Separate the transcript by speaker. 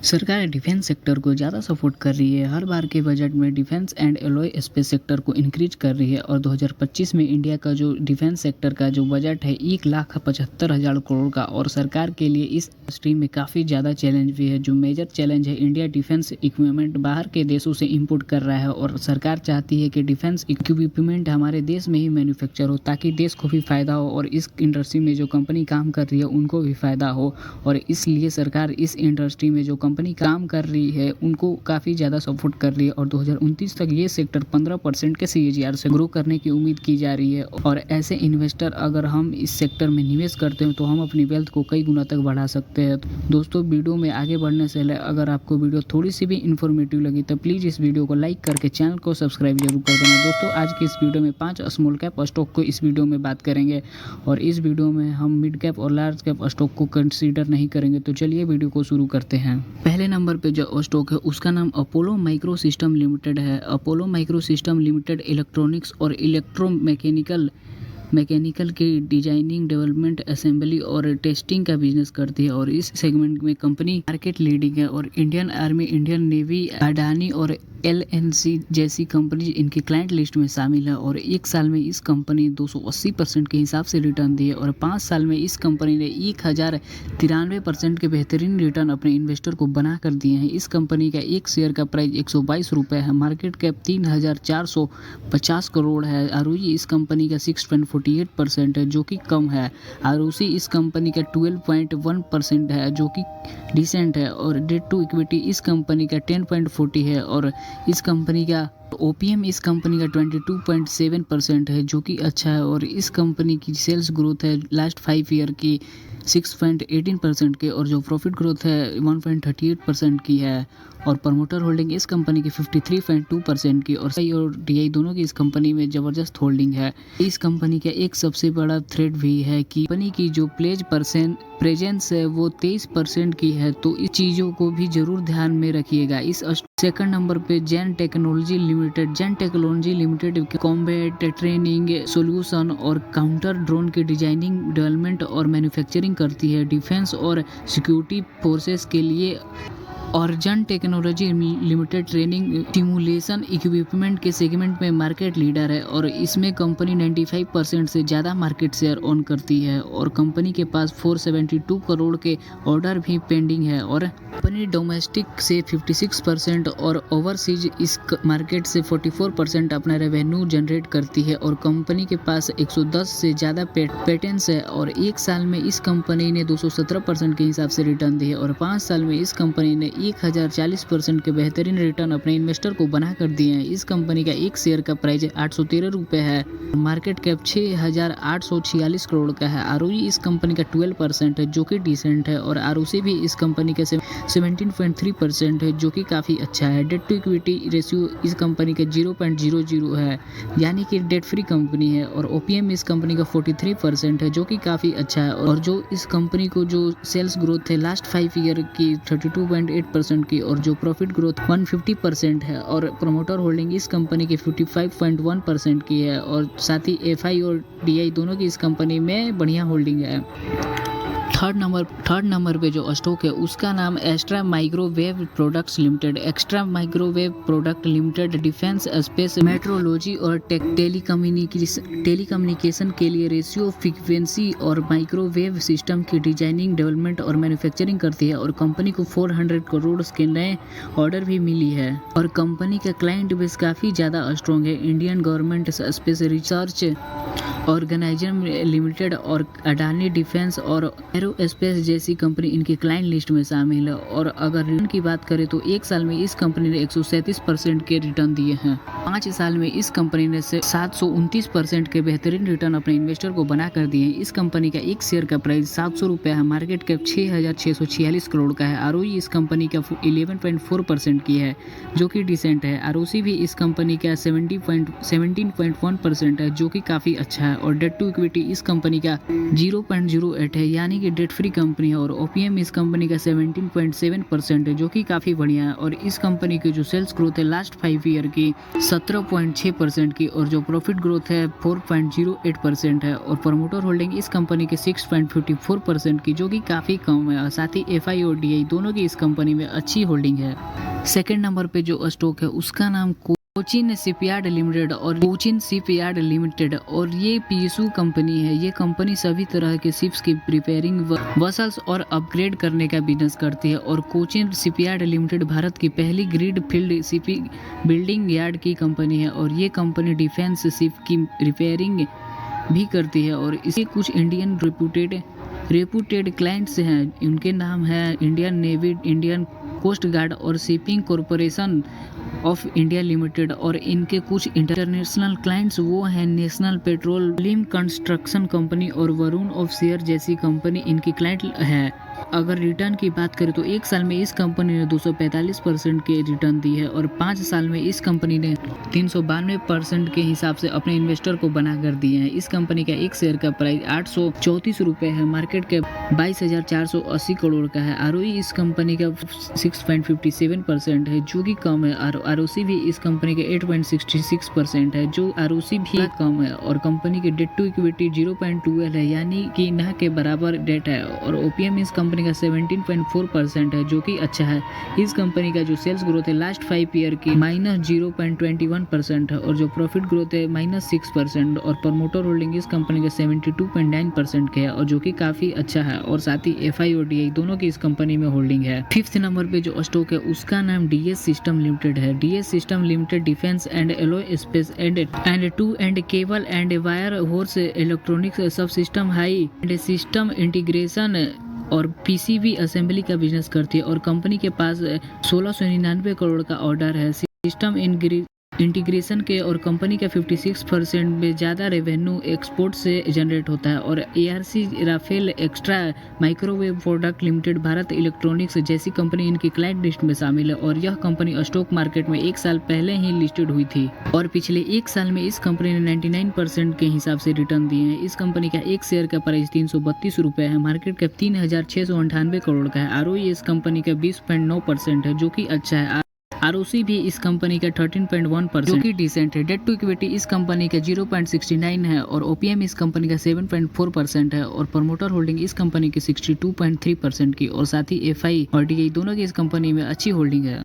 Speaker 1: सरकार defence sector को ज़्यादा सपोर्ट कर रही है। हर बार के बजट में defence and alloy space sector को इंक्रीज कर रही है और 2025 में इंडिया का जो डिफेंस सेक्टर का जो बजट है 1,75,000 करोड़ का। और सरकार के लिए इस इंडस्ट्री में काफ़ी ज़्यादा चैलेंज भी है। जो मेजर चैलेंज है, इंडिया डिफेंस इक्विपमेंट बाहर के देशों से इंपोर्ट कर रहा है और सरकार चाहती है कि डिफेंस इक्विपमेंट हमारे देश में ही मैन्युफैक्चर हो ताकि देश को भी फ़ायदा हो और इस इंडस्ट्री में जो कंपनी काम कर रही है उनको भी फ़ायदा हो। और इसलिए सरकार इस इंडस्ट्री में जो कंपनी काम कर रही है उनको काफ़ी ज़्यादा सपोर्ट कर रही है और 2029 तक ये सेक्टर 15% के CAGR से ग्रो करने की उम्मीद की जा रही है। और ऐसे इन्वेस्टर अगर हम इस सेक्टर में निवेश करते हैं तो हम अपनी वेल्थ को कई गुना तक बढ़ा सकते हैं। दोस्तों, वीडियो में आगे बढ़ने से पहले अगर आपको वीडियो थोड़ी सी भी इन्फॉर्मेटिव लगी तो प्लीज़ इस वीडियो को लाइक करके चैनल को सब्सक्राइब जरूर कर देना। दोस्तों, आज की इस वीडियो में 5 स्मॉल कैप स्टॉक को इस वीडियो में बात करेंगे और इस वीडियो में हम मिड कैप और लार्ज कैप स्टॉक को कंसीडर नहीं करेंगे। तो चलिए वीडियो को शुरू करते हैं। पहले नंबर पे जो स्टॉक है उसका नाम अपोलो माइक्रो सिस्टम लिमिटेड है। Apollo micro system limited electronics और मैकेनिकल की डिजाइनिंग, डेवलपमेंट, असेंबली और टेस्टिंग का बिजनेस करती है और इस सेगमेंट में कंपनी मार्केट लीडिंग है। और Indian army, Indian navy, Adani और LNC जैसी कंपनी इनके क्लाइंट लिस्ट में शामिल है। और एक साल में इस कंपनी 280% के हिसाब से रिटर्न दी है और 5 साल में इस कंपनी ने 1093% के बेहतरीन रिटर्न अपने इन्वेस्टर को बना कर दिए हैं। इस कंपनी का एक शेयर का प्राइस 122 रुपये है। मार्केट कैप 3,450 करोड़ है। ROE इस कंपनी का 6.48% है जो कि कम है। ROC इस कंपनी का 12.1% है जो कि डिसेंट है। और डेट टू इक्विटी इस कंपनी का 10.40 है और इस कंपनी का OPM इस कंपनी का 22.7% है जो कि अच्छा है। और इस कंपनी की सेल्स ग्रोथ है लास्ट 5 ईयर की 6.18% के और जो प्रॉफिट ग्रोथ है 1.38% की है। और प्रमोटर होल्डिंग इस कंपनी की 53.2% की और DI दोनों की इस कंपनी में ज़बरदस्त होल्डिंग है। इस कंपनी का एक सबसे बड़ा थ्रेड भी है कि कंपनी की जो प्रेजेंस है वो 23% की है। तो इस चीज़ों को भी ज़रूर ध्यान में रखिएगा। इस सेकंड नंबर पे Jain technology limited combat training solution और काउंटर ड्रोन के डिजाइनिंग, डेवलपमेंट और मैन्युफैक्चरिंग करती है। डिफेंस और सिक्योरिटी फोर्सेस के लिए और जन technology limited training simulation equipment के सेगमेंट में मार्केट लीडर है और इसमें कंपनी 95% से ज़्यादा मार्केट शेयर ऑन करती है। और कंपनी के पास 472 करोड़ के ऑर्डर भी पेंडिंग है। और कंपनी डोमेस्टिक से 56% और ओवरसीज इस मार्केट से 44% अपना रेवेन्यू जनरेट करती है। और कंपनी के पास 110 से ज़्यादा पेटेंट्स है और एक साल में इस कंपनी ने 217% के हिसाब से रिटर्न दी है और 5 साल में इस कंपनी ने 1040% के बेहतरीन रिटर्न अपने इन्वेस्टर को बना कर दिए हैं। इस कंपनी का एक शेयर का प्राइस 813 रुपये है। मार्केट कैप 6,846 करोड़ का है। ROE इस कंपनी का 12% है जो कि डिसेंट है और ROC भी इस कंपनी का 17.3% है जो कि काफ़ी अच्छा है। डेट टू इक्विटी रेशियो इस कंपनी का 0.00 है यानी कि डेट फ्री कंपनी है। और OPM इस कंपनी का 43% है जो कि काफ़ी अच्छा है। और जो इस कंपनी को जो सेल्स ग्रोथ है लास्ट 5 ईयर की 32.8% की और जो प्रॉफिट ग्रोथ 150% है। और प्रमोटर होल्डिंग इस कंपनी की 55.1% की है और साथ ही FI और DI दोनों की इस कंपनी में बढ़िया होल्डिंग है। थर्ड नंबर पे जो स्टॉक है उसका नाम extra microwave products limited defence, space, metrology और टेलीकम्युनिकेशन के लिए रेडियो फ्रीक्वेंसी और माइक्रोवेव सिस्टम की डिजाइनिंग, डेवलपमेंट और मैन्युफैक्चरिंग करती है। और कंपनी को 400 करोड़ के नए ऑर्डर भी मिली है। और कंपनी का क्लाइंट बेस काफ़ी ज़्यादा स्ट्रॉन्ग है। Indian government space research organisation limited और अडानी डिफेंस और एरोस्पेस जैसी कंपनी इनके क्लाइंट लिस्ट में शामिल है। और अगर रिटर्न की बात करें तो एक साल में इस कंपनी ने 137% के रिटर्न दिए हैं। 5 साल में इस कंपनी ने 729% के बेहतरीन रिटर्न अपने इन्वेस्टर को बना कर दिए हैं। इस कंपनी का एक शेयर का प्राइस 700 रुपये है। मार्केट कैप 6,646 करोड़ का है। ROE इस कंपनी का 11.4% की है जो कि डिसेंट है। ROC भी इस कंपनी का 17.1% है जो कि काफ़ी अच्छा है। और डेट टू इक्विटी इस कंपनी का 0.08 है यानी कि डेट फ्री कंपनी है और ओपीएम इस कंपनी का 17.7% है, जो कि काफ़ी बढ़िया है। और इस कंपनी की जो सेल्स ग्रोथ है लास्ट 5 ईयर की 17.6% की, और जो प्रॉफिट ग्रोथ है 4.08% है। और प्रमोटर होल्डिंग इस कंपनी के 6.54% की, जो कि काफ़ी कम है। और साथ ही एफआई और डीआई दोनों की इस कंपनी में अच्छी होल्डिंग है। सेकेंड नंबर पे जो स्टॉक है उसका नाम कोचिन शिपयार्ड लिमिटेड और कोचिन शिपयार्ड लिमिटेड, और ये पीएसयू कंपनी है। ये कंपनी सभी तरह के शिप्स की रिपेयरिंग, वसल्स और अपग्रेड करने का बिजनेस करती है। और कोचिन शिपयार्ड लिमिटेड भारत की पहली green field shipping building yard की कंपनी है। और ये कंपनी डिफेंस शिप की रिपेयरिंग भी करती है। और इसके कुछ इंडियन रेपुटेड क्लाइंट्स हैं। उनके नाम है Indian navy, Indian coast guard और shipping corporation of India limited. और इनके कुछ इंटरनेशनल क्लाइंट्स वो हैं नेशनल पेट्रोलियम कंस्ट्रक्शन कंपनी और वरुण ऑफशोर जैसी कंपनी इनकी क्लाइंट है। अगर रिटर्न की बात करें तो एक साल में इस कंपनी ने 245% के रिटर्न दी है, और 5 साल में इस कंपनी ने 392% के हिसाब से अपने इन्वेस्टर को बना कर दिए हैं। इस कंपनी का एक शेयर का प्राइस 834 रुपये है, मार्केट कैप 22,480 करोड़ का है। आरओई इस कंपनी का 6.57% है, जो कि कम है। आरओसी भी इस कंपनी के 8.66% है, जो आरओसी भी कम है। और कंपनी के डेट टू इक्विटी 0.12 है, यानी कि न के बराबर डेट है। और ओपीएम इस कंपनी का 17.4% है, जो कि अच्छा है। इस कंपनी का जो सेल्स ग्रोथ है लास्ट 5 ईयर की -0.21% है, और जो प्रॉफिट ग्रोथ है -6%। और प्रमोटर होल्डिंग इस कंपनी का 72.9% के है, और जो कि काफ़ी अच्छा है। और साथ ही एफआई और डीआई दोनों की इस कंपनी में होल्डिंग है। 5th नंबर पे जो स्टॉक है उसका नाम डीएस सिस्टम लिमिटेड है। DS system limited defence and aerospace end to end cable and wire harness electronics subsystem high end system integration और पीसीबी असेंबली का बिजनेस करती है। और कंपनी के पास 1699 करोड़ का ऑर्डर है सिस्टम इंटीग्रेशन के। और कंपनी का 56% में ज़्यादा रेवेन्यू एक्सपोर्ट से जनरेट होता है। और ARC Rafael extra microwave product limited Bharat electronics जैसी कंपनी इनकी क्लाइंट लिस्ट में शामिल है। और यह कंपनी स्टॉक मार्केट में 1 साल पहले ही लिस्टेड हुई थी, और पिछले 1 साल में इस कंपनी ने 99% के हिसाब से रिटर्न दिए हैं। इस कंपनी का एक शेयर का प्राइस 332 रुपये है, मार्केट कैप 3,698 करोड़ का है। आरओई इस कंपनी का 20.9% है, जो कि अच्छा है। आरओसी भी इस कंपनी का 13.1%, जो कि डिसेंट है। डेट टू इक्विटी इस कंपनी का 0.69 है, और ओपीएम इस कंपनी का 7.4% है। और प्रमोटर होल्डिंग इस कंपनी की 62.3% की, और साथ ही एफआई और डीआई दोनों की इस कंपनी में अच्छी होल्डिंग है।